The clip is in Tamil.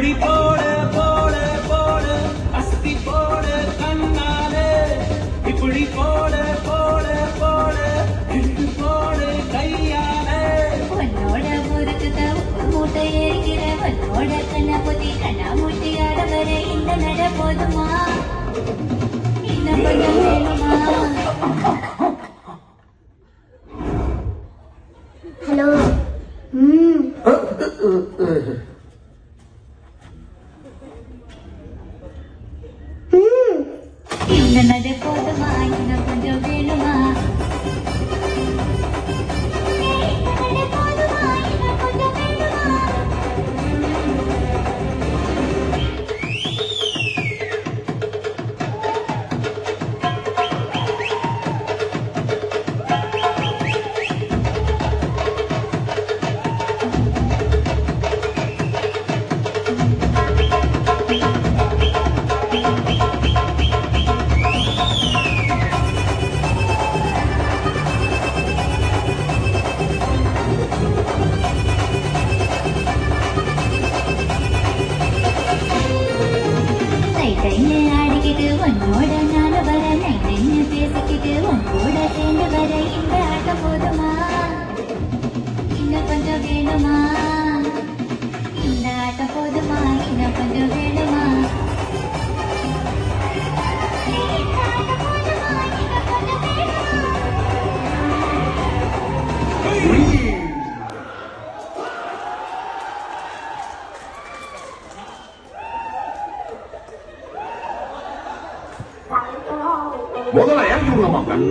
இப்படி போட போட போட அஸ்தி போட கண்ணாலே இப்படி போட போட போட இழுத்து போட கையாலே உன்னோட ஊருக்கு மூட்டை ஏறிக்கிற உன்னோட கண்ணாபுதி கண்ணாமூட்டி ஆட வர இந்த நட போதுமா இன்னும் கொஞ்சம் வேணுமா ஹலோ இந்த நட போதுமா இன்னும் கொஞ்சம் வேணுமா ஆடிக்கிட்டு உன்னோட நான வர நைன்னு பேசிக்கிட்டு உன்னோட சேர்ந்து வர இந்த ஆட்டம் போதுமா இன்னும் கொஞ்சம் வேணுமா இந்த ஆட்டம் போதுமா இன்னும் கொஞ்சம் வேணுமா முதல்ல இறக்கி விட மாட்டேன்.